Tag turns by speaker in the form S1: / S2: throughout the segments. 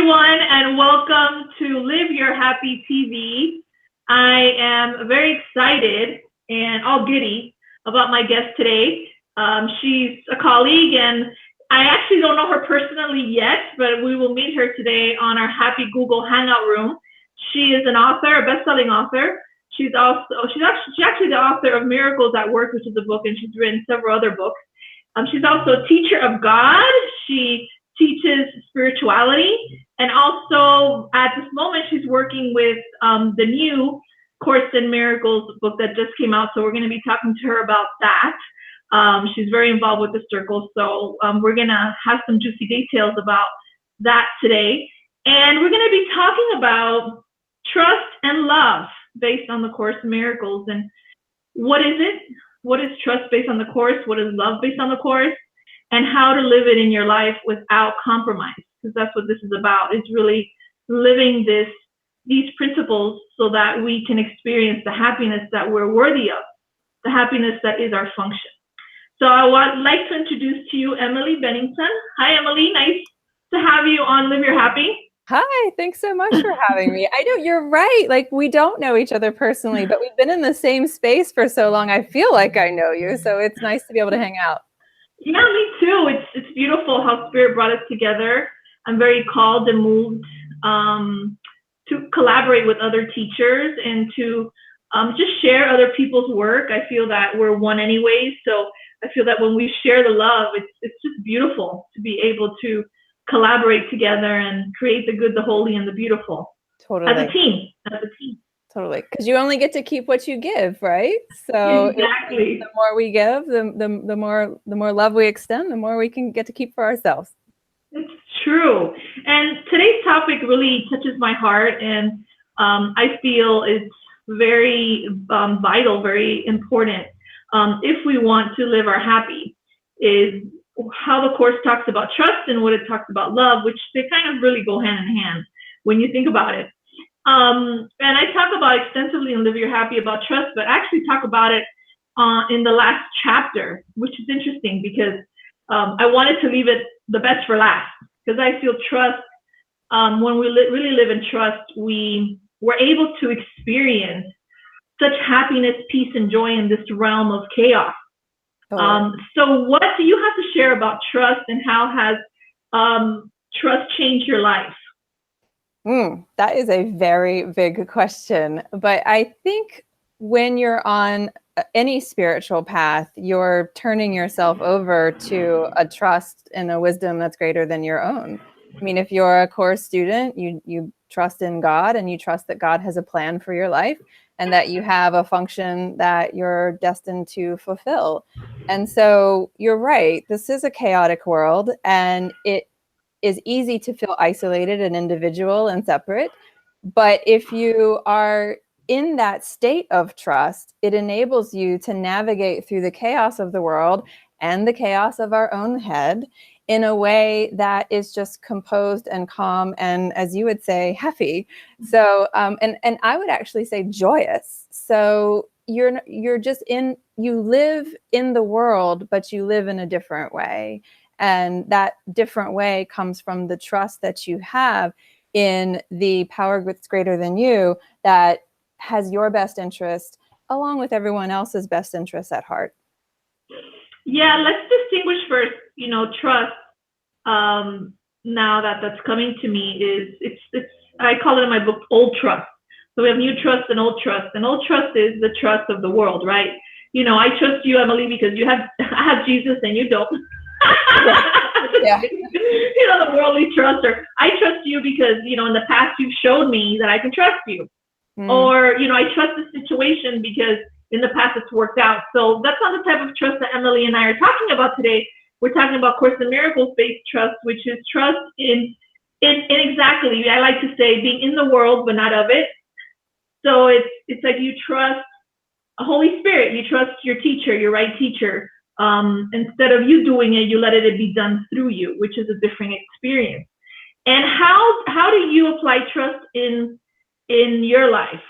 S1: everyone, and welcome to Live Your Happy TV. I am very excited and all giddy about my guest today. She's a colleague, and I actually don't know her personally yet, but we will meet her today on our Happy Google Hangout room. She is an author, a best-selling author. She's actually the author of Miracles at Work, which is a book, and she's written several other books. She's also a teacher of God. She teaches spirituality, and also at this moment she's working with the new Course in Miracles book that just came out, so we're going to be talking to her about that. She's very involved with the Circle, so we're going to have some juicy details about that today. And we're going to be talking about trust and love based on the Course in Miracles. And what is it? What is trust based on the Course? What is love based on the Course? And how to live it in your life without compromise, because that's what this is about. It's really living these principles so that we can experience the happiness that we're worthy of, the happiness that is our function. So I would like to introduce to you Emily Bennington. Hi, Emily. Nice to have you on Live Your Happy.
S2: Hi, thanks so much for having me. I know you're right. Like, we don't know each other personally, but we've been in the same space for so long. I feel like I know you, so it's nice to be able to hang out.
S1: Yeah, me too. It's beautiful how Spirit brought us together. I'm very called and moved to collaborate with other teachers and to just share other people's work. I feel that we're one anyway, so I feel that when we share the love, it's just beautiful to be able to collaborate together and create the good, the holy, and the beautiful.
S2: Totally.
S1: As a team.
S2: Totally, because you only get to keep what you give, right? So
S1: exactly.
S2: The more we give, the more love we extend, the more we can get to keep for ourselves.
S1: It's true. And today's topic really touches my heart, and I feel it's very vital, very important. If we want to live our happy, is how the Course talks about trust and what it talks about love, which they kind of really go hand in hand when you think about it. And I talk about extensively in Live Your Happy about trust, but I actually talk about it in the last chapter, which is interesting because I wanted to leave it the best for last, because I feel trust, when we really live in trust, we're able to experience such happiness, peace, and joy in this realm of chaos. So what do you have to share about trust, and how has trust changed your life?
S2: That is a very big question, but I think when you're on any spiritual path, you're turning yourself over to a trust and a wisdom that's greater than your own. I mean, if you're a Course student, you trust in God, and you trust that God has a plan for your life and that you have a function that you're destined to fulfill. And so you're right, this is a chaotic world, and it is easy to feel isolated and individual and separate. But if you are in that state of trust, it enables you to navigate through the chaos of the world and the chaos of our own head in a way that is just composed and calm and, as you would say, happy. So, and I would actually say joyous. So you're just you live in the world, but you live in a different way. And that different way comes from the trust that you have in the power that's greater than you, that has your best interest along with everyone else's best interests at heart.
S1: Yeah, let's distinguish first, trust. Now that's coming to me is I call it in my book old trust. So we have new trust and old trust. And old trust is the trust of the world, right? I trust you, Emily, because I have Jesus and you don't.
S2: Yeah.
S1: The worldly trust, or I trust you because, in the past you've shown me that I can trust you. Or, I trust the situation because in the past it's worked out. So that's not the type of trust that Emily and I are talking about today. We're talking about Course in Miracles-based trust, which is trust in exactly, I like to say, being in the world but not of it. So it's like you trust a Holy Spirit, you trust your teacher, your right teacher. Instead of you doing it, you let it be done through you, which is a different experience. And how do you apply trust in your life?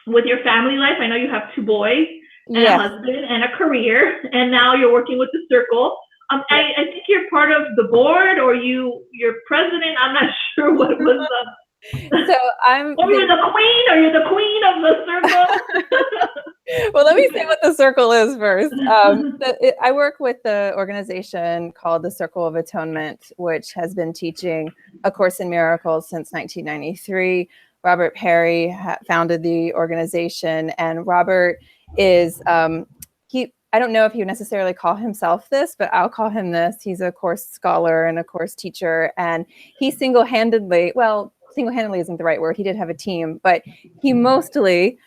S1: With your family life? I know you have 2 boys and a husband and a career, and now you're working with the Circle. I think you're part of the board, or you're president. I'm not sure what was
S2: So I'm
S1: or you're the queen, or you're the queen of the circle.
S2: Well, let me say what the circle is first. I work with the organization called the Circle of Atonement, which has been teaching A Course in Miracles since 1993. Robert Perry founded the organization, and Robert is I don't know if he would necessarily call himself this, but I'll call him this. He's a course scholar and a course teacher, and he single-handedly isn't the right word. He did have a team, but he mostly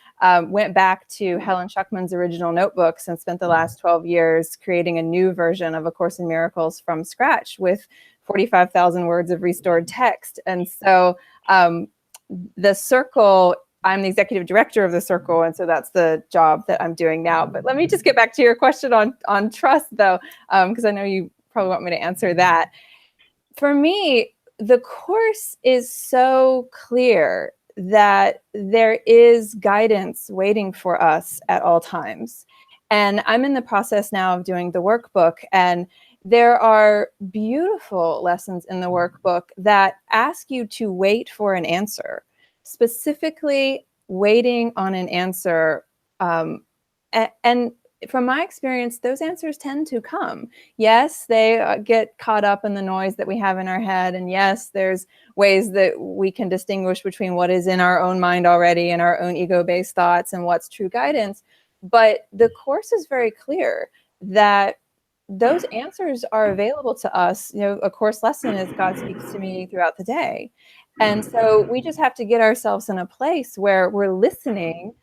S2: went back to Helen Schuckman's original notebooks and spent the last 12 years creating a new version of A Course in Miracles from scratch with 45,000 words of restored text. And so the Circle, I'm the executive director of the Circle, and so that's the job that I'm doing now. But let me just get back to your question on trust, though, because I know you probably want me to answer that. For me, the Course is so clear that there is guidance waiting for us at all times. And I'm in the process now of doing the workbook, and there are beautiful lessons in the workbook that ask you to wait for an answer, specifically waiting on an answer. And from my experience, those answers tend to come. Yes, they get caught up in the noise that we have in our head. And yes, there's ways that we can distinguish between what is in our own mind already and our own ego-based thoughts and what's true guidance. But the Course is very clear that those answers are available to us. A course lesson is God speaks to me throughout the day. And so we just have to get ourselves in a place where we're listening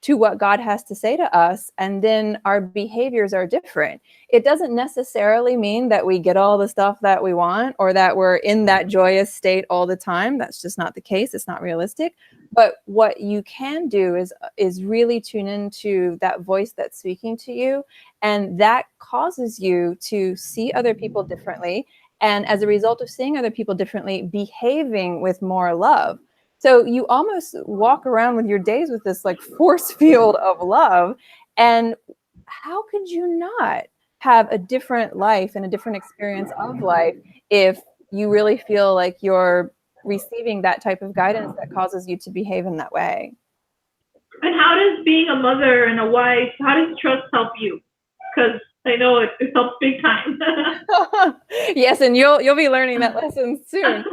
S2: to what God has to say to us, and then our behaviors are different. It doesn't necessarily mean that we get all the stuff that we want or that we're in that joyous state all the time. That's just not the case. It's not realistic. But what you can do is really tune into that voice that's speaking to you, and that causes you to see other people differently. And as a result of seeing other people differently, behaving with more love. So you almost walk around with your days with this like force field of love. And how could you not have a different life and a different experience of life if you really feel like you're receiving that type of guidance that causes you to behave in that way?
S1: And how does being a mother and a wife, how does trust help you? Because I know it helps big time.
S2: Yes, and you'll be learning that lesson soon.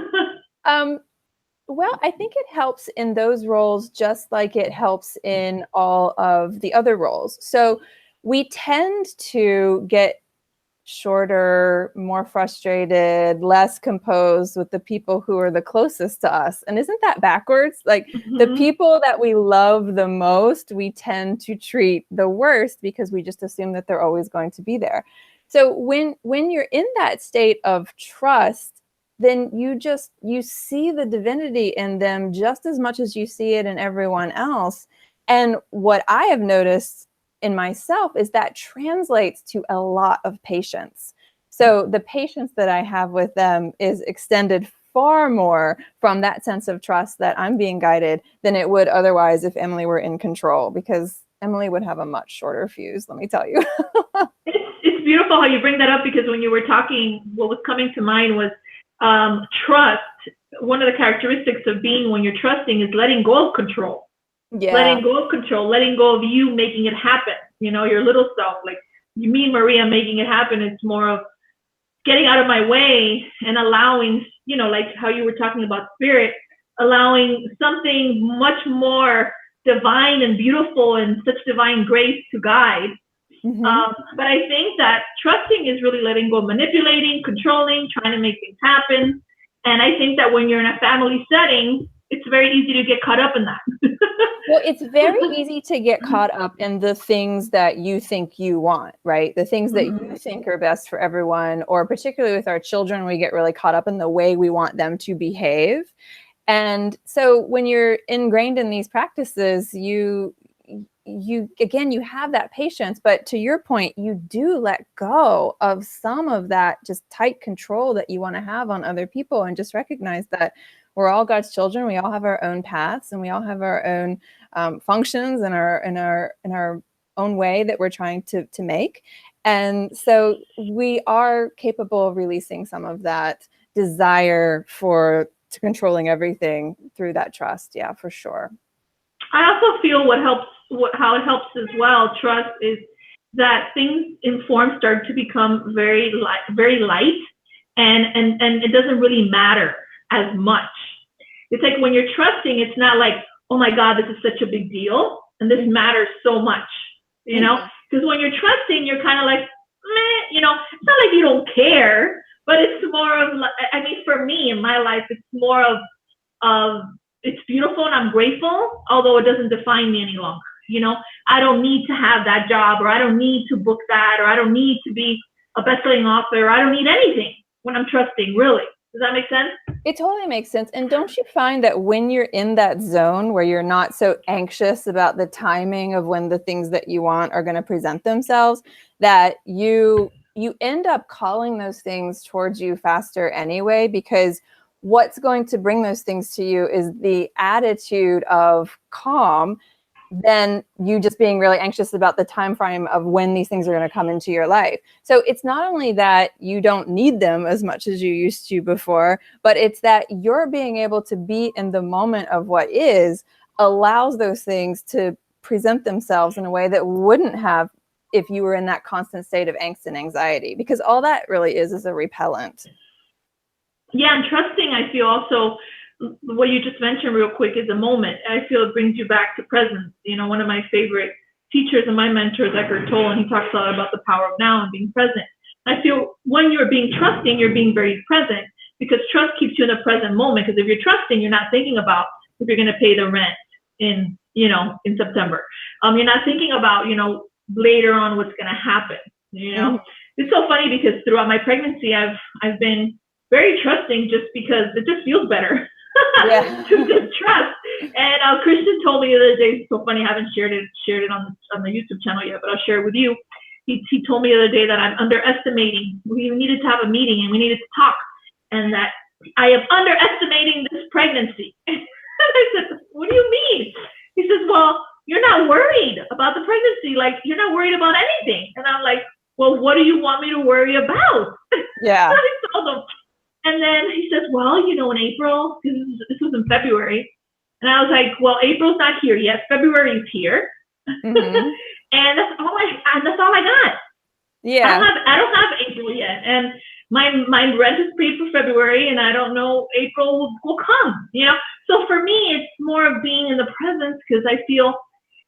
S2: Well, I think it helps in those roles just like it helps in all of the other roles. So we tend to get shorter, more frustrated, less composed with the people who are the closest to us. And isn't that backwards? Like the people that we love the most, we tend to treat the worst because we just assume that they're always going to be there. So when you're in that state of trust, then you see the divinity in them just as much as you see it in everyone else. And what I have noticed in myself is that translates to a lot of patience. So the patience that I have with them is extended far more from that sense of trust that I'm being guided than it would otherwise if Emily were in control, because Emily would have a much shorter fuse, let me tell you.
S1: It's beautiful how you bring that up, because when you were talking, what was coming to mind was trust. One of the characteristics of being when you're trusting is letting go of control. Yeah. Letting go of control, letting go of you making it happen. Your little self, like me and Maria making it happen. It's more of getting out of my way and allowing, like how you were talking about spirit, allowing something much more divine and beautiful and such divine grace to guide. But I think that trusting is really letting go of manipulating, controlling, trying to make things happen. And I think that when you're in a family setting, it's very easy to get caught up in that.
S2: Well, it's very easy to get caught up in the things that you think you want, right? The things that you think are best for everyone, or particularly with our children, we get really caught up in the way we want them to behave. And so when you're ingrained in these practices, you have that patience, but to your point, you do let go of some of that just tight control that you want to have on other people, and just recognize that we're all God's children. We all have our own paths, and we all have our own functions and our own way that we're trying to make. And so we are capable of releasing some of that desire to controlling everything through that trust. Yeah, for sure.
S1: I also feel how it helps as well, trust, is that things in form start to become very light, and it doesn't really matter as much. It's like when you're trusting, it's not like, oh my God, this is such a big deal, and this matters so much, you know? Because when you're trusting, you're kind of like, meh, you know, it's not like you don't care, but it's more of, I mean, for me in my life, it's more of it's beautiful and I'm grateful, although it doesn't define me any longer. You know, I don't need to have that job, or I don't need to book that, or I don't need to be a best-selling author, or I don't need anything when I'm trusting, really. Does that make sense?
S2: It totally makes sense. And don't you find that when you're in that zone where you're not so anxious about the timing of when the things that you want are going to present themselves, that you end up calling those things towards you faster anyway, because what's going to bring those things to you is the attitude of calm than you just being really anxious about the time frame of when these things are going to come into your life. So it's not only that you don't need them as much as you used to before, but it's that you're being able to be in the moment of what is allows those things to present themselves in a way that wouldn't have if you were in that constant state of angst and anxiety, because all that really is a repellent.
S1: Yeah, and trusting, I feel also, what you just mentioned real quick is a moment. I feel it brings you back to presence. You know, one of my favorite teachers and my mentor is Eckhart Tolle, and he talks a lot about the power of now and being present. I feel when you're being trusting, you're being very present, because trust keeps you in the present moment. Because if you're trusting, you're not thinking about if you're going to pay the rent in September. You're not thinking about, later on what's going to happen. It's so funny because throughout my pregnancy, I've been very trusting, just because it just feels better.
S2: Yeah.
S1: To just trust. And Christian told me the other day, it's so funny, I haven't shared it on the YouTube channel yet, but I'll share it with you. He told me the other day that I'm underestimating. We needed to have a meeting and we needed to talk, and that I am underestimating this pregnancy. And I said, what do you mean? He says, well, you're not worried about the pregnancy. Like, you're not worried about anything. And I'm like, well, what do you want me to worry about?
S2: Yeah.
S1: I told him. And then he says, well, in April, this was in February. And I was like, well, April's not here yet. February is here.
S2: Mm-hmm.
S1: And that's all I got.
S2: Yeah.
S1: I don't have April yet. And my rent is paid for February, and I don't know April will come, So for me, it's more of being in the presence, because I feel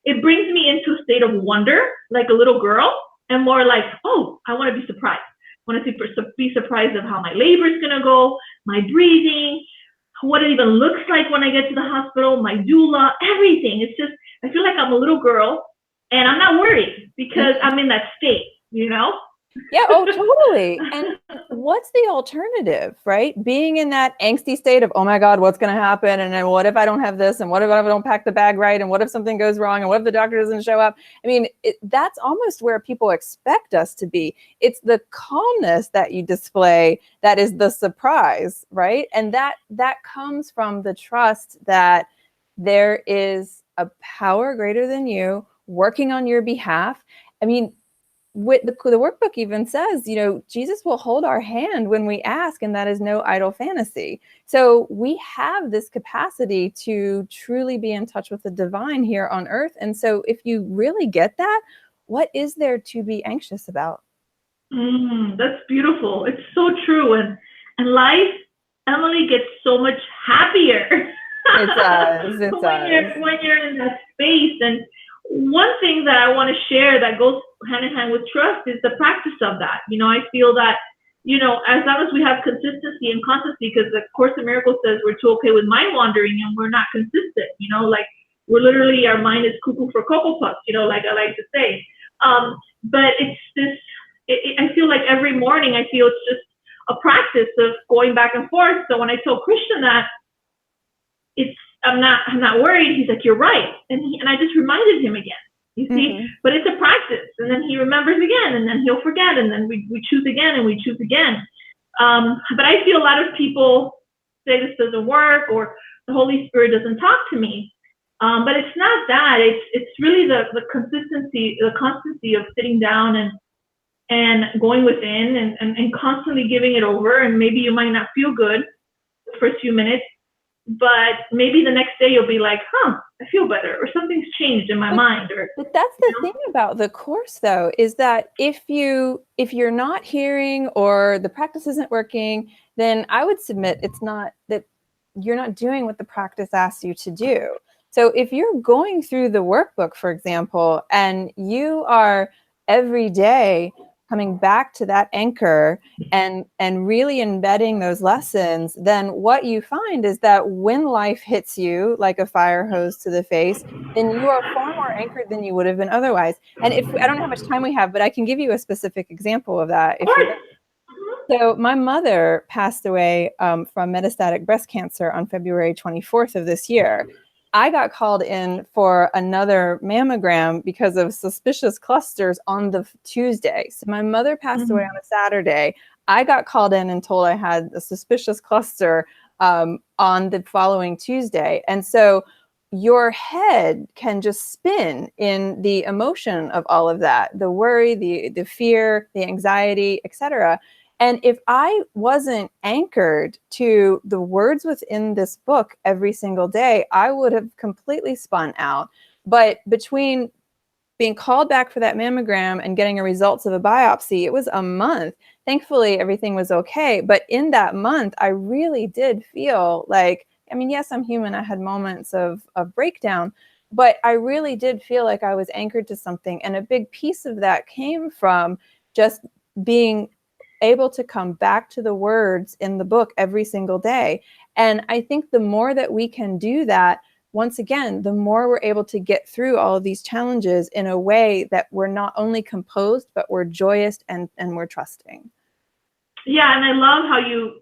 S1: it brings me into a state of wonder, like a little girl, and more like, oh, I want to be surprised. I want to be surprised of how my labor is going to go, my breathing, what it even looks like when I get to the hospital, my doula, everything. It's just, I feel like I'm a little girl, and I'm not worried because I'm in that state,
S2: Yeah, oh, totally. And what's the alternative, right? Being in that angsty state of, oh my God, what's going to happen? And then what if I don't have this? And what if I don't pack the bag right? And what if something goes wrong? And what if the doctor doesn't show up? I mean, that's almost where people expect us to be. It's the calmness that you display that is the surprise, right? And that comes from the trust that there is a power greater than you working on your behalf. I mean, the workbook even says, Jesus will hold our hand when we ask, and that is no idle fantasy. So we have this capacity to truly be in touch with the divine here on earth. And so if you really get that, what is there to be anxious about?
S1: That's beautiful. It's so true. And life, Emily, gets so much happier.
S2: It does. It does.
S1: When you're in that space. And one thing that I want to share that goes hand in hand with trust is the practice of that. I feel that, as long as we have consistency and constancy, because the Course in Miracles says we're too okay with mind wandering and we're not consistent, like we're literally, our mind is cuckoo for Cocoa Puffs, like I like to say. But it's this, I feel like every morning, I feel it's just a practice of going back and forth. So when I told Christian that, I'm not worried. He's like, you're right. And I just reminded him again, you see, but it's a practice. And then he remembers again, and then he'll forget. And then we choose again, and we choose again. But I feel a lot of people say this doesn't work, or the Holy Spirit doesn't talk to me. But it's not that. It's really the consistency, the constancy of sitting down and and going within and constantly giving it over. And maybe you might not feel good the first few minutes, but maybe the next day you'll be like, I feel better, or something's changed in my mind.
S2: But that's the thing about the course, though, is that if you're not hearing or the practice isn't working, then I would submit it's not that you're not doing what the practice asks you to do. So if you're going through the workbook, for example, and you are every day coming back to that anchor and really embedding those lessons, then what you find is that when life hits you like a fire hose to the face, then you are far more anchored than you would have been otherwise. And I don't know how much time we have, but I can give you a specific example of that. So my mother passed away from metastatic breast cancer on February 24th of this year. I got called in for another mammogram because of suspicious clusters on the Tuesday. So my mother passed away on a Saturday. I got called in and told I had a suspicious cluster on the following Tuesday. And so your head can just spin in the emotion of all of that, the worry, the fear, the anxiety, etc. And if I wasn't anchored to the words within this book every single day, I would have completely spun out. But between being called back for that mammogram and getting the results of a biopsy, it was a month. Thankfully, everything was okay. But in that month, I really did feel like, I mean, yes, I'm human. I had moments of breakdown, but I really did feel like I was anchored to something. And a big piece of that came from just being able to come back to the words in the book every single day. And I think the more that we can do that, once again, the more we're able to get through all of these challenges in a way that we're not only composed, but we're joyous and we're trusting.
S1: Yeah, and I love how you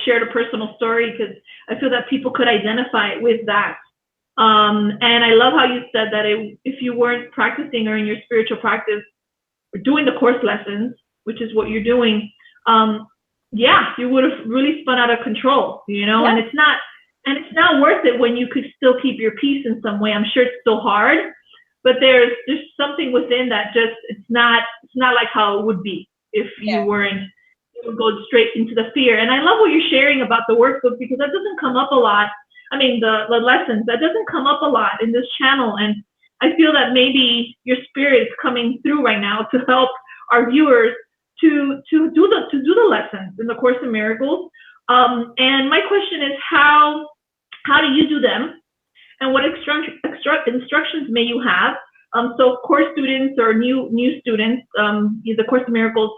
S1: shared a personal story, because I feel that people could identify with that. And I love how you said that if you weren't practicing or in your spiritual practice, or doing the course lessons, which is what you're doing, you would have really spun out of control,
S2: Yeah.
S1: and it's not worth it when you could still keep your peace in some way. I'm sure it's still hard, but there's something within that it's not like how it would be if you weren't, you would go straight into the fear. And I love what you're sharing about the workbook, because that doesn't come up a lot. I mean, the lessons, that doesn't come up a lot in this channel. And I feel that maybe your spirit is coming through right now to help our viewers to do the lessons in the Course in Miracles. And my question is, how do you do them, and what instructions may you have? So course students or new students, the Course in Miracles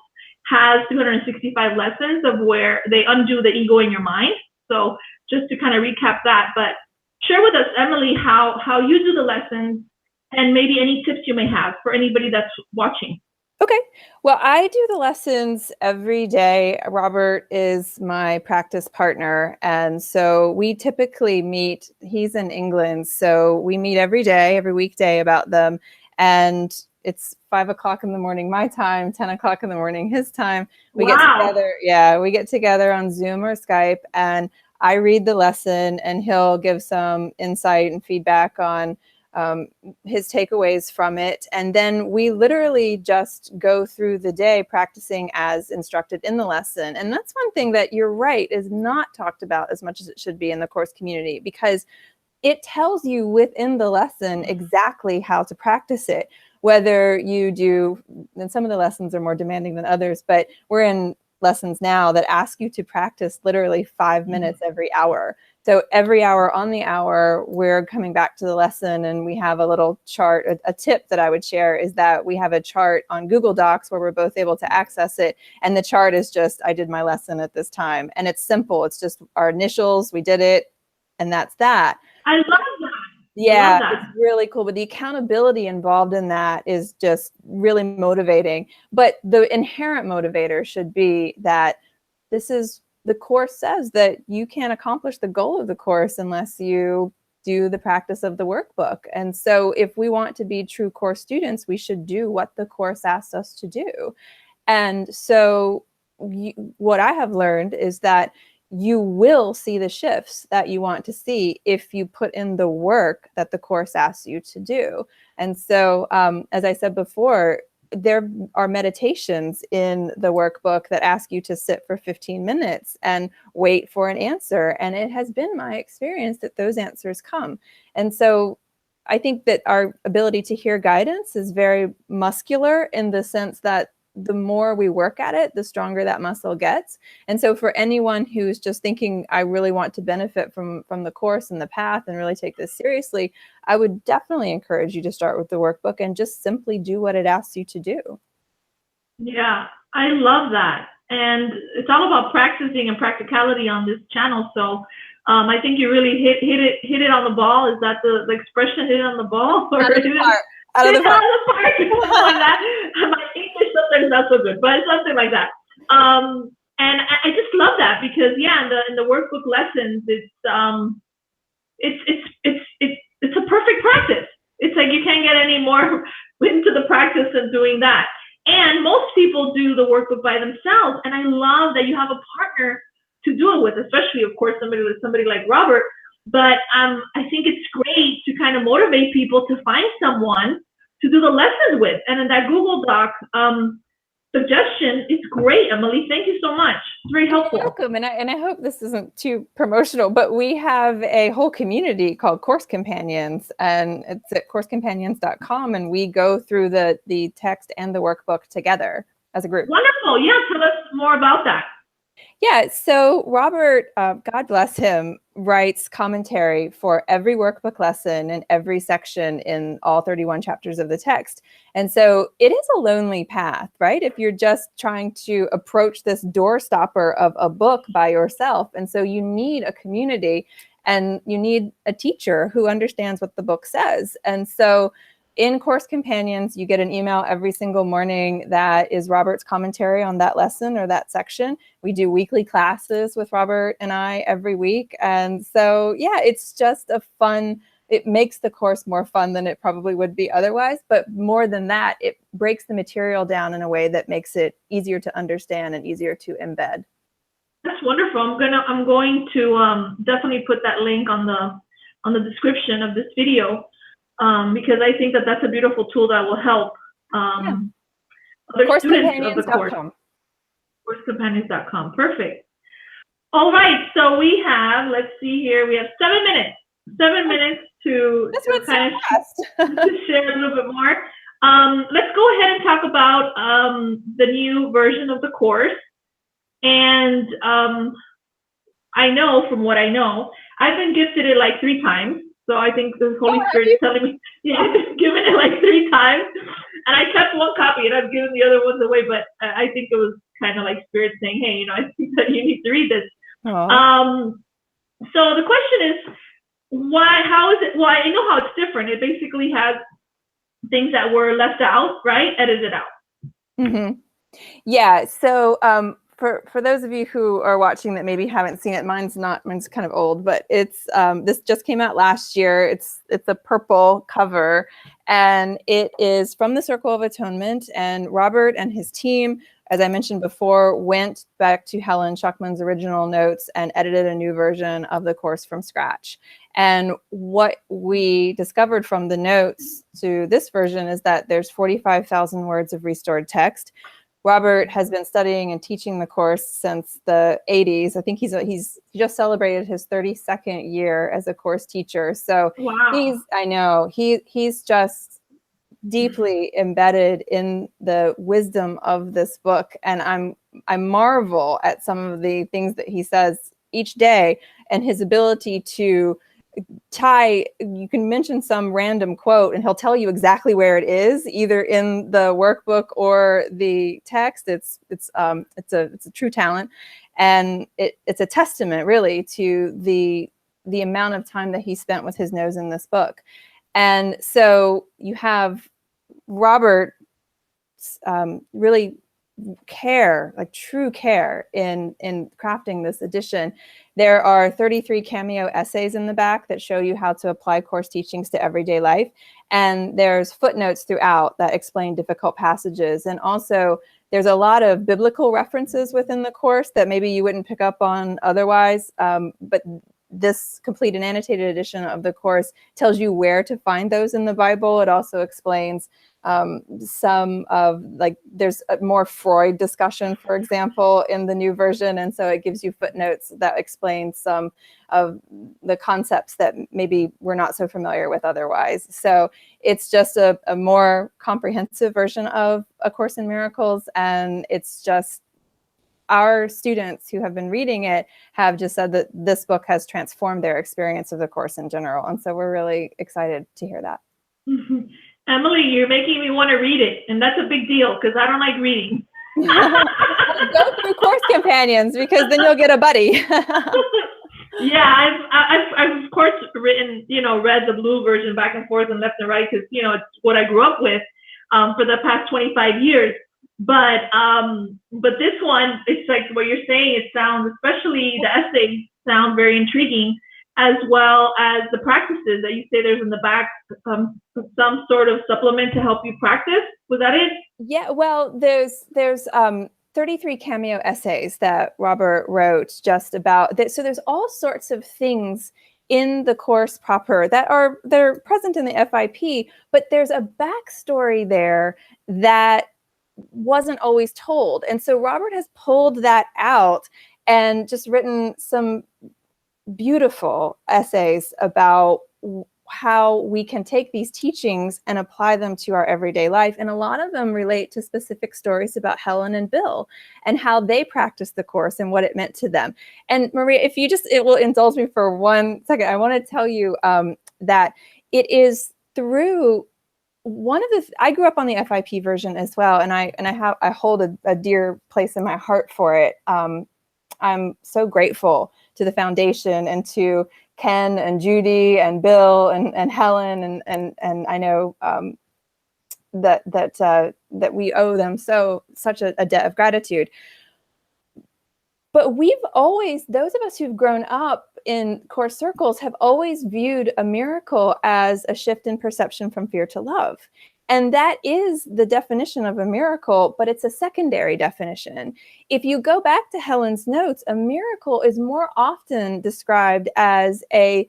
S1: has 265 lessons of where they undo the ego in your mind. So just to kind of recap that, but share with us, Emily, how you do the lessons, and maybe any tips you may have for anybody that's watching.
S2: Okay. Well, I do the lessons every day. Robert is my practice partner. And so we typically meet, he's in England. So we meet every day, every weekday about them. And it's 5 o'clock in the morning, my time, 10 o'clock in the morning, his time. We get together. Yeah. We get together on Zoom or Skype, and I read the lesson, and he'll give some insight and feedback on his takeaways from it. And then we literally just go through the day practicing as instructed in the lesson. And that's one thing that, you're right, is not talked about as much as it should be in the course community, because it tells you within the lesson exactly how to practice it. Whether you do, and some of the lessons are more demanding than others, but we're in lessons now that ask you to practice literally 5 minutes every hour. So every hour on the hour, we're coming back to the lesson, and we have a little chart. A tip that I would share is that we have a chart on Google Docs where we're both able to access it. And the chart is just, I did my lesson at this time. And it's simple. It's just our initials. We did it. And that's that.
S1: I love that.
S2: Yeah, it's really cool. But the accountability involved in that is just really motivating. But the inherent motivator should be that the course says that you can't accomplish the goal of the course unless you do the practice of the workbook. And so if we want to be true course students, we should do what the course asks us to do. And so what I have learned is that you will see the shifts that you want to see if you put in the work that the course asks you to do. And so, as I said before, there are meditations in the workbook that ask you to sit for 15 minutes and wait for an answer. And it has been my experience that those answers come. And so I think that our ability to hear guidance is very muscular in the sense that the more we work at it, the stronger that muscle gets. And so for anyone who's just thinking, I really want to benefit from the course and the path and really take this seriously, I would definitely encourage you to start with the workbook and just simply do what it asks you to do.
S1: Yeah, I love that. And it's all about practicing and practicality on this channel. So I think you really hit it on the ball. Is that the expression, hit it on the ball? Or
S2: Out of the park. Out of the park.
S1: My English sometimes not so good, but something like that. And I just love that because in the workbook lessons, it's a perfect practice. It's like you can't get any more into the practice of doing that. And most people do the workbook by themselves, and I love that you have a partner to do it with, especially, of course, somebody like Robert. But I think it's great to kind of motivate people to find someone to do the lessons with. And in that Google Doc suggestion, it's great, Emily. Thank you so much. It's very helpful.
S2: You're welcome. And I hope this isn't too promotional, but we have a whole community called Course Companions, and it's at coursecompanions.com, and we go through the text and the workbook together as a group.
S1: Wonderful. Yeah, tell us more about that.
S2: Yeah, so Robert, God bless him, writes commentary for every workbook lesson and every section in all 31 chapters of the text. And so it is a lonely path, right? If you're just trying to approach this doorstopper of a book by yourself. And so you need a community and you need a teacher who understands what the book says. And so in Course Companions, you get an email every single morning that is Robert's commentary on that lesson or that section. We do weekly classes with Robert and I every week. And so, yeah, it's just it makes the course more fun than it probably would be otherwise. But more than that, it breaks the material down in a way that makes it easier to understand and easier to embed.
S1: That's wonderful. I'm going to definitely put that link on the description of this video. Because I think that's a beautiful tool that will help other students of the course. Coursecompanions.com. Perfect. All right, so we have, let's see here, we have 7 minutes. 7 minutes to kind of to share a little bit more. Let's go ahead and talk about the new version of the course. And I know from what I know, I've been gifted it like 3 times. So I think the Holy Spirit is telling me, I've given it like 3 times. And I kept 1 copy and I've given the other ones away. But I think it was kind of like Spirit saying, hey, I think that you need to read this. So the question is, how is it? Well, I know how it's different. It basically has things that were left out, right? Edited out.
S2: Mm-hmm. Yeah. So for those of you who are watching that maybe haven't seen it, mine's kind of old, but it's this just came out last year. It's a purple cover, and it is from the Circle of Atonement. And Robert and his team, as I mentioned before, went back to Helen Schuckman's original notes and edited a new version of the course from scratch. And what we discovered from the notes to this version is that there's 45,000 words of restored text. Robert has been studying and teaching the course since the 80s. I think he just celebrated his 32nd year as a course teacher. So
S1: wow.
S2: He's just deeply embedded in the wisdom of this book. And I marvel at some of the things that he says each day and his ability to you can mention some random quote and he'll tell you exactly where it is, either in the workbook or the text. It's a true talent, and it's a testament really to the amount of time that he spent with his nose in this book. And so you have Robert really true care in crafting this edition. There are 33 cameo essays in the back that show you how to apply course teachings to everyday life. And there's footnotes throughout that explain difficult passages. And also there's a lot of biblical references within the course that maybe you wouldn't pick up on otherwise. But this complete and annotated edition of the course tells you where to find those in the Bible. It also explains some of, like, there's a more Freud discussion, for example, in the new version. And so it gives you footnotes that explain some of the concepts that maybe we're not so familiar with otherwise. So it's just a more comprehensive version of A Course in Miracles. And it's just, our students who have been reading it have just said that this book has transformed their experience of the course in general. And so we're really excited to hear that.
S1: Emily, you're making me want to read it, and that's a big deal because I don't like reading.
S2: Go through Course Companions, because then you'll get a buddy.
S1: Yeah, I've of course read the blue version back and forth and left and right because it's what I grew up with for the past 25 years. But this one, it's like what you're saying. It sounds, especially the essays, sound very intriguing, as well as the practices that you say there's in the back, some sort of supplement to help you practice. Was that it?
S2: Yeah, well, there's 33 cameo essays that Robert wrote just about that. So there's all sorts of things in the course proper they're present in the FIP, but there's a backstory there that wasn't always told. And so Robert has pulled that out and just written some beautiful essays about how we can take these teachings and apply them to our everyday life. And a lot of them relate to specific stories about Helen and Bill and how they practiced the course and what it meant to them. And Maria, if you it will indulge me for 1 second, I want to tell you that it is through I grew up on the FIP version as well, and I hold a dear place in my heart for it. I'm so grateful to the foundation and to Ken and Judy and Bill and Helen and I know that we owe them such a debt of gratitude. But we've always, those of us who've grown up in course circles have always viewed a miracle as a shift in perception from fear to love. And that is the definition of a miracle, but it's a secondary definition. If you go back to Helen's notes, a miracle is more often described as a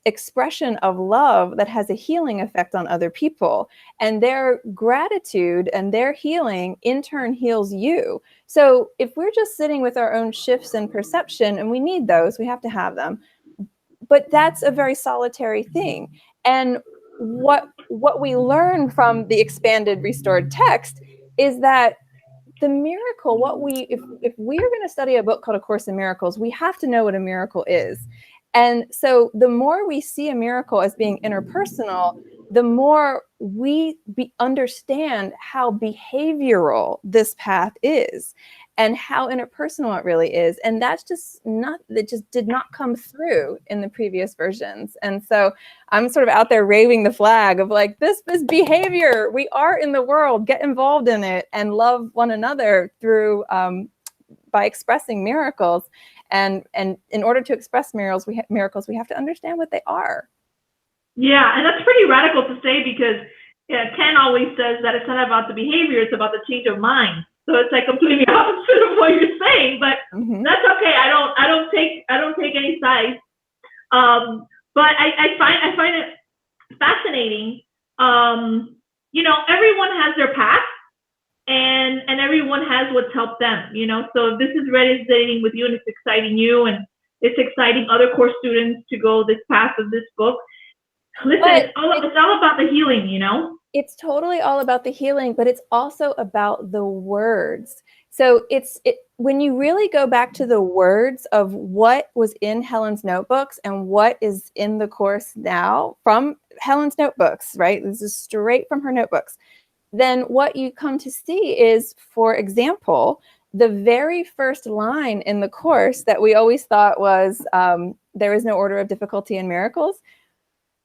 S2: expression of love that has a healing effect on other people. And their gratitude and their healing in turn heals you. So if we're just sitting with our own shifts in perception, and we need those, we have to have them, but that's a very solitary thing. And what we learn from the expanded restored text is that the miracle, if we're going to study a book called A Course in Miracles, we have to know what a miracle is. And so the more we see a miracle as being interpersonal, the more we understand how behavioral this path is and how interpersonal it really is. And that just did not come through in the previous versions. And so I'm sort of out there waving the flag of like, this is behavior. We are in the world, get involved in it and love one another through by expressing miracles. And in order to express miracles, we have to understand what they are.
S1: Yeah, and that's pretty radical to say because Ken always says that it's not about the behavior, it's about the change of mind. So it's like completely opposite of what you're saying, but that's okay. I don't take any sides. But I find it fascinating. Everyone has their path. And everyone has what's helped them, So if this is resonating with you and it's exciting you and it's exciting other course students to go this path of this book, listen, it's all about the healing, It's
S2: totally all about the healing, but it's also about the words. So when you really go back to the words of what was in Helen's notebooks and what is in the course now from Helen's notebooks, right? This is straight from her notebooks. Then what you come to see is, for example, the very first line in the course that we always thought was, there is no order of difficulty in miracles.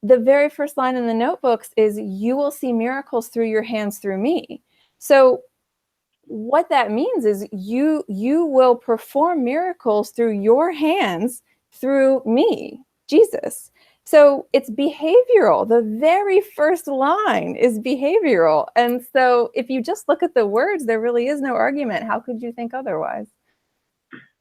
S2: The very first line in the notebooks is, you will see miracles through your hands through me. So what that means is you will perform miracles through your hands through me, Jesus. So it's behavioral. The very first line is behavioral. And so if you just look at the words, there really is no argument. How could you think otherwise?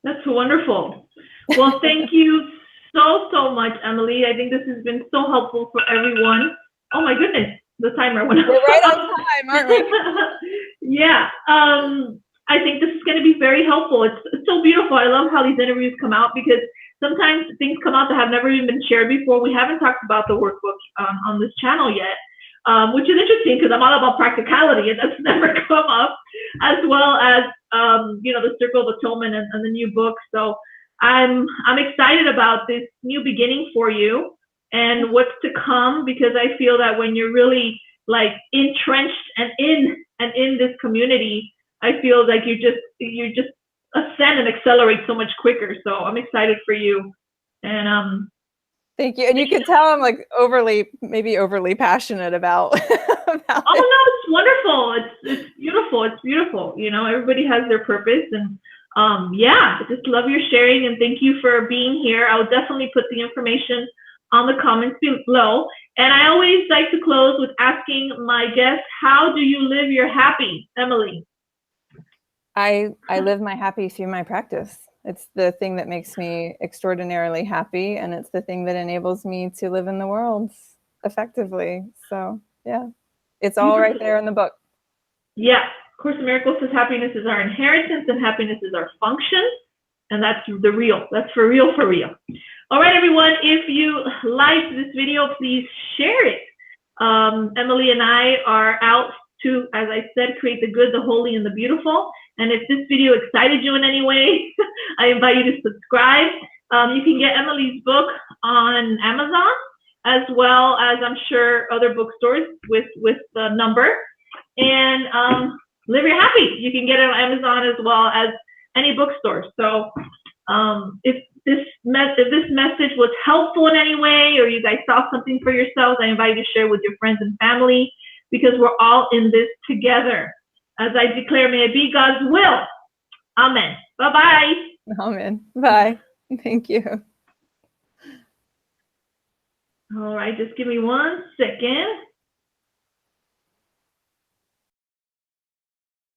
S1: That's wonderful. Well, thank you so much, Emily. I think this has been so helpful for everyone. Oh my goodness, the timer went off.
S2: We're right on time, aren't we?
S1: Yeah. I think this is going to be very helpful. It's so beautiful. I love how these interviews come out because sometimes things come out that have never even been shared before. We haven't talked about the workbook on this channel yet, which is interesting because I'm all about practicality and that's never come up, as well as the Circle of Atonement and the new book. So I'm excited about this new beginning for you and what's to come, because I feel that when you're really like entrenched and in this community, I feel like you just ascend and accelerate so much quicker. So I'm excited for you. And
S2: thank you. And you can tell I'm like maybe overly passionate about about
S1: oh no, it's wonderful. It's beautiful. It's beautiful. Everybody has their purpose, and yeah, I just love your sharing, and thank you for being here. I'll definitely put the information on the comments below. And I always like to close with asking my guests, how do you live your happy, Emily?
S2: I live my happy through my practice. It's the thing that makes me extraordinarily happy, and it's the thing that enables me to live in the world effectively. So yeah, it's all right there in the book.
S1: Yeah, Course in Miracles says happiness is our inheritance and happiness is our function, and that's the real. That's for real, for real. All right, everyone, if you liked this video, please share it. Emily and I are out to, as I said, create the good, the holy, and the beautiful. And if this video excited you in any way, I invite you to subscribe. You can get Emily's book on Amazon, as well as I'm sure other bookstores with the number. And live your happy. You can get it on Amazon as well as any bookstore. So if this message was helpful in any way, or you guys saw something for yourselves, I invite you to share with your friends and family, because we're all in this together. As I declare, may it be God's will. Amen. Bye-bye.
S2: Amen. Bye. Thank you.
S1: All right, just give me 1 second.